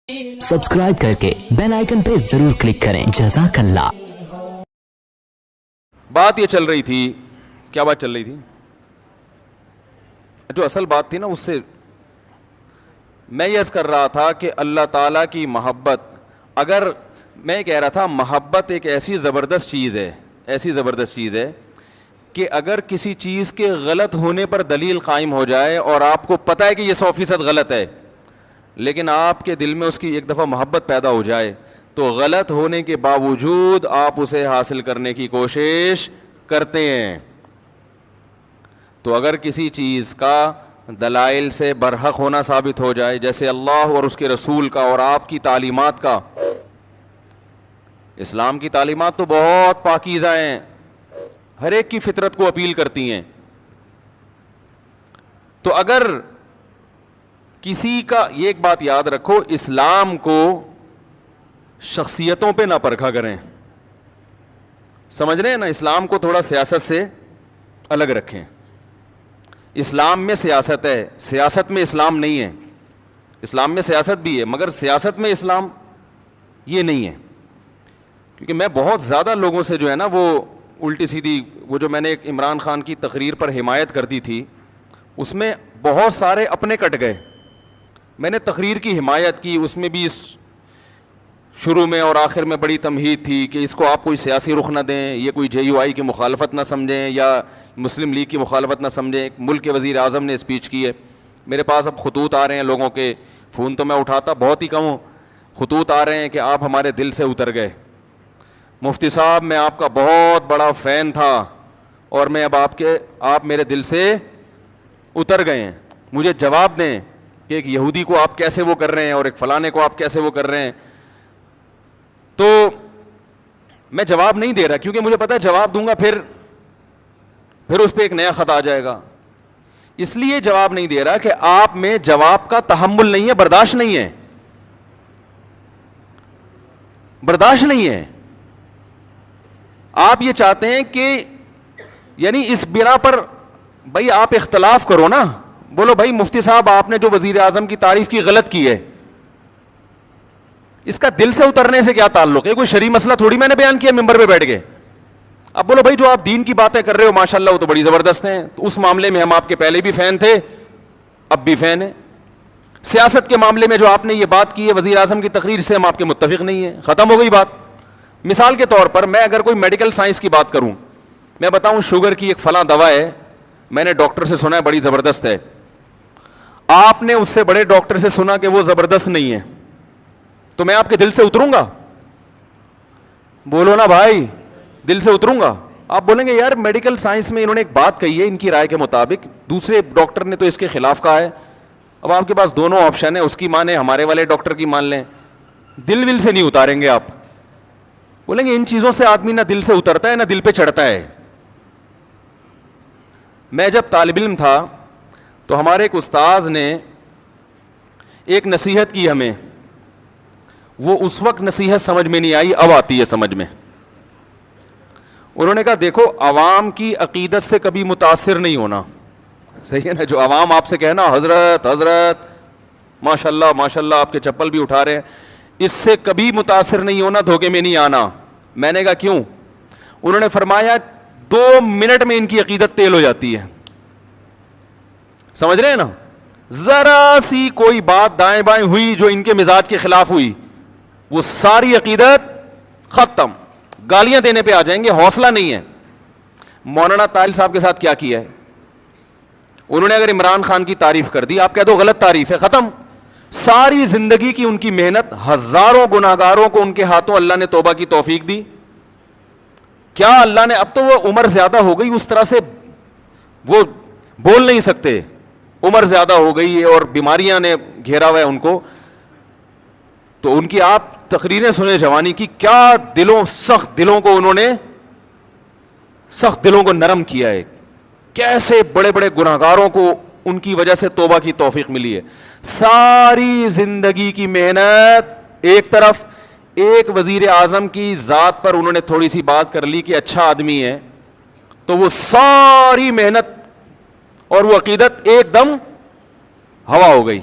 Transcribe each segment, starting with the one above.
Subscribe करके bell icon पे जरूर क्लिक करें। जज़ाकल्लाह। बात ये चल रही थी, क्या बात चल रही थी? जो असल बात थी ना, उससे मैं ये अर्ज़ कर रहा था कि अल्लाह ताला की मोहब्बत, अगर मैं कह रहा था मोहब्बत एक ऐसी ज़बरदस्त चीज़ है, ऐसी ज़बरदस्त चीज़ है कि अगर किसी चीज़ के गलत होने पर दलील कायम हो जाए और आपको पता है कि ये 100% गलत है, लेकिन आपके दिल में उसकी एक दफ़ा मोहब्बत पैदा हो जाए तो गलत होने के बावजूद आप उसे हासिल करने की कोशिश करते हैं। तो अगर किसी चीज़ का दलाइल से बरहक होना साबित हो जाए, जैसे अल्लाह और उसके रसूल का और आपकी तालीमात का, इस्लाम की तालीमात तो बहुत पाकीज़ा हैं, हर एक की फितरत को अपील करती हैं, तो अगर किसी का, ये एक बात याद रखो, इस्लाम को शख्सियतों पे ना परखा करें, समझ रहे हैं ना, इस्लाम को थोड़ा सियासत से अलग रखें। इस्लाम में सियासत है, सियासत में इस्लाम नहीं है। इस्लाम में सियासत भी है मगर सियासत में इस्लाम ये नहीं है। क्योंकि मैं बहुत ज़्यादा लोगों से जो है ना वो उल्टी सीधी, वो जो मैंने एक इमरान खान की तकरीर पर हिमायत कर दी थी, उसमें बहुत सारे अपने कट गए। मैंने तकरीर की हिमायत की, उसमें भी शुरू में और आखिर में बड़ी तमहीद थी कि इसको आप कोई सियासी रुख ना दें, ये कोई JUI की मुखालफत ना समझें या मुस्लिम लीग की मुखालफत ना समझें। एक मुल्क के वज़ीर आज़म ने स्पीच की है, मेरे पास अब खतूत आ रहे हैं लोगों के, फ़ोन तो मैं उठाता बहुत ही कम हूँ, खतूत आ रहे हैं कि आप हमारे दिल से उतर गए, मुफ्ती साहब मैं आपका बहुत बड़ा फ़ैन था और मैं अब आप मेरे दिल से उतर गए हैं, मुझे जवाब दें कि एक यहूदी को आप कैसे वो कर रहे हैं और एक फ़लाने को आप कैसे वो कर रहे हैं। तो मैं जवाब नहीं दे रहा क्योंकि मुझे पता है जवाब दूंगा फिर उस पर एक नया ख़त आ जाएगा, इसलिए जवाब नहीं दे रहा कि आप में जवाब का तहम्मुल नहीं है, बर्दाश्त नहीं है, बर्दाश्त नहीं है। आप ये चाहते हैं कि यानी इस बिना पर भाई आप इख्तलाफ करो ना, बोलो भाई मुफ्ती साहब आपने जो वज़ीर आज़म की तारीफ की गलत की है, इसका दिल से उतरने से क्या ताल्लुक है? कोई शरई मसला थोड़ी मैंने बयान किया मिंबर पे बैठ के। अब बोलो भाई जो आप दीन की बातें कर रहे हो माशाल्लाह वो तो बड़ी ज़बरदस्त हैं, तो उस मामले में हम आपके पहले भी फ़ैन थे, अब भी फ़ैन है। सियासत के मामले में जो आपने ये बात की है वज़ीर आज़म की तकरीर से, हम आपके मुत्तफ़िक़ नहीं है, ख़त्म हो गई बात। मिसाल के तौर पर मैं अगर कोई मेडिकल साइंस की बात करूँ, मैं बताऊँ शुगर की एक फ़लाँ दवा है, मैंने डॉक्टर से सुना है बड़ी ज़बरदस्त है, आपने उससे बड़े डॉक्टर से सुना कि वो ज़बरदस्त नहीं है, तो मैं आपके दिल से उतरूंगा? बोलो ना भाई, दिल से उतरूंगा? आप बोलेंगे यार मेडिकल साइंस में इन्होंने एक बात कही है इनकी राय के मुताबिक, दूसरे डॉक्टर ने तो इसके खिलाफ कहा है, अब आपके पास दोनों ऑप्शन है, उसकी माने हमारे वाले डॉक्टर की मान लें, दिल विल से नहीं उतारेंगे आप। बोलेंगे इन चीज़ों से आदमी ना दिल से उतरता है ना दिल पे चढ़ता है। मैं जब तालिब इल्म था तो हमारे एक उस्ताद ने एक नसीहत की हमें, वो उस वक्त नसीहत समझ में नहीं आई, अब आती है समझ में। उन्होंने कहा देखो अवाम की अकीदत से कभी मुतासिर नहीं होना, सही है ना, जो अवाम आपसे कहना हज़रत हज़रत माशाल्लाह माशाल्लाह आपके चप्पल भी उठा रहे हैं, इससे कभी मुतासिर नहीं होना, धोखे में नहीं आना। मैंने कहा क्यों? उन्होंने फरमाया 2 मिनट में इनकी अकीदत तेल हो जाती है, समझ रहे हैं ना, जरा सी कोई बात दाएं बाएं हुई जो इनके मिजाज के खिलाफ हुई, वो सारी अकीदत खत्म, गालियां देने पे आ जाएंगे, हौसला नहीं है। मौलाना ताहिल साहब के साथ क्या किया है, उन्होंने अगर इमरान खान की तारीफ कर दी, आप कह दो गलत तारीफ है, खत्म, सारी जिंदगी की उनकी मेहनत, हजारों गुनाहगारों को उनके हाथों अल्लाह ने तौबा की तौफीक दी। क्या अल्लाह ने, अब तो वो उम्र ज्यादा हो गई, उस तरह से वो बोल नहीं सकते, उम्र ज्यादा हो गई है और बीमारियां ने घेरा हुआ है उनको, तो उनकी आप तकरीरें सुने जवानी की, क्या दिलों, सख्त दिलों को उन्होंने, सख्त दिलों को नरम किया है, कैसे बड़े बड़े गुनाहगारों को उनकी वजह से तौबा की तौफीक मिली है। सारी जिंदगी की मेहनत एक तरफ, एक वजीर आजम की जात पर उन्होंने थोड़ी सी बात कर ली कि अच्छा आदमी है, तो वो सारी मेहनत और वो अकीदत एकदम हवा हो गई।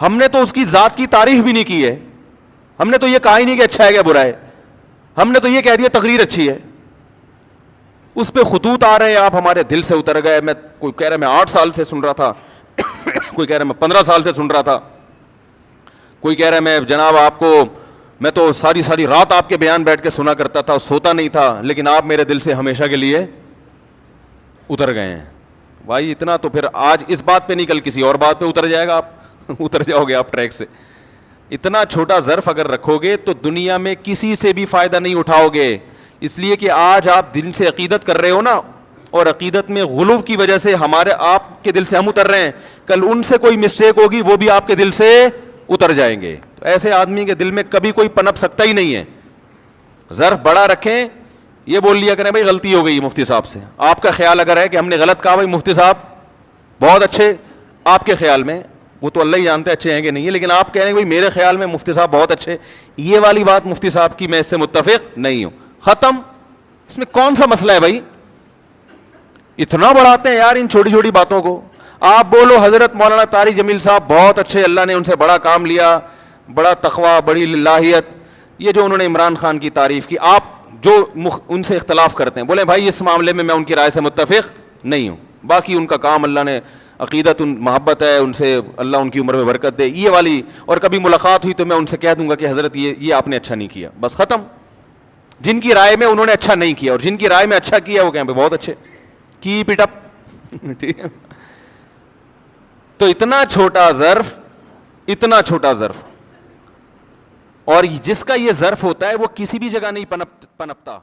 ہم نے تو اس کی ذات کی تعریف بھی نہیں کی ہے, ہم نے تو یہ کہا ہی نہیں کہ اچھا ہے کہ برا ہے, ہم نے تو یہ کہہ دیا تقریر اچھی ہے. اس پہ خطوط آ رہے ہیں, آپ ہمارے دل سے اتر گئے. میں کوئی کہہ رہا ہے میں 8 سال سے سن رہا تھا, کوئی کہہ رہا ہے میں 15 سال سے سن رہا تھا, کوئی کہہ رہا ہے میں جناب آپ کو میں تو ساری رات آپ کے بیان بیٹھ کے سنا کرتا تھا, سوتا نہیں تھا, لیکن آپ میرے دل سے ہمیشہ کے لیے اتر گئے ہیں. بھائی اتنا تو پھر آج اس بات پہ نہیں, کل کسی اور بات پہ اتر جائے گا, آپ اتر جاؤ گے آپ ٹریک سے. اتنا چھوٹا ظرف اگر رکھو گے تو دنیا میں کسی سے بھی فائدہ نہیں اٹھاؤ گے. اس لیے کہ آج آپ دل سے عقیدت کر رہے ہو نا, اور عقیدت میں غلو کی وجہ سے ہمارے آپ کے دل سے ہم اتر رہے ہیں, کل ان سے کوئی مسٹیک ہوگی وہ بھی آپ کے دل سے اتر جائیں گے. تو ایسے آدمی کے دل میں کبھی کوئی پنپ سکتا ہی نہیں ہے. ظرف بڑا رکھیں, یہ بول لیا کریں بھائی غلطی ہو گئی مفتی صاحب سے. آپ کا خیال اگر ہے کہ ہم نے غلط کہا, بھائی مفتی صاحب بہت اچھے, آپ کے خیال میں, وہ تو اللہ ہی جانتے اچھے ہیں کہ نہیں ہے, لیکن آپ کہہ رہے ہیں بھائی میرے خیال میں مفتی صاحب بہت اچھے, یہ والی بات مفتی صاحب کی میں اس سے متفق نہیں ہوں, ختم. اس میں کون سا مسئلہ ہے بھائی؟ اتنا بڑھاتے ہیں یار ان چھوٹی چھوٹی باتوں کو. آپ بولو حضرت مولانا طارق جمیل صاحب بہت اچھے, اللہ نے ان سے بڑا کام لیا, بڑا تقوی, بڑی للہیت. یہ جو انہوں نے عمران خان کی تعریف کی, آپ جو ان سے اختلاف کرتے ہیں بولیں بھائی اس معاملے میں ان کی رائے سے متفق نہیں ہوں, باقی ان کا کام اللہ نے عقیدت محبت ہے ان سے, اللہ ان کی عمر میں برکت دے, یہ والی. اور کبھی ملاقات ہوئی تو میں ان سے کہہ دوں گا کہ حضرت یہ آپ نے اچھا نہیں کیا, بس ختم. جن کی رائے میں انہوں نے اچھا نہیں کیا اور جن کی رائے میں اچھا کیا وہ کہیں پہ بہت اچھے, کیپ اٹ اپ. ٹھیک ہے. تو اتنا چھوٹا ظرف, اور جس کا یہ ظرف ہوتا ہے وہ کسی بھی جگہ نہیں پنپتا.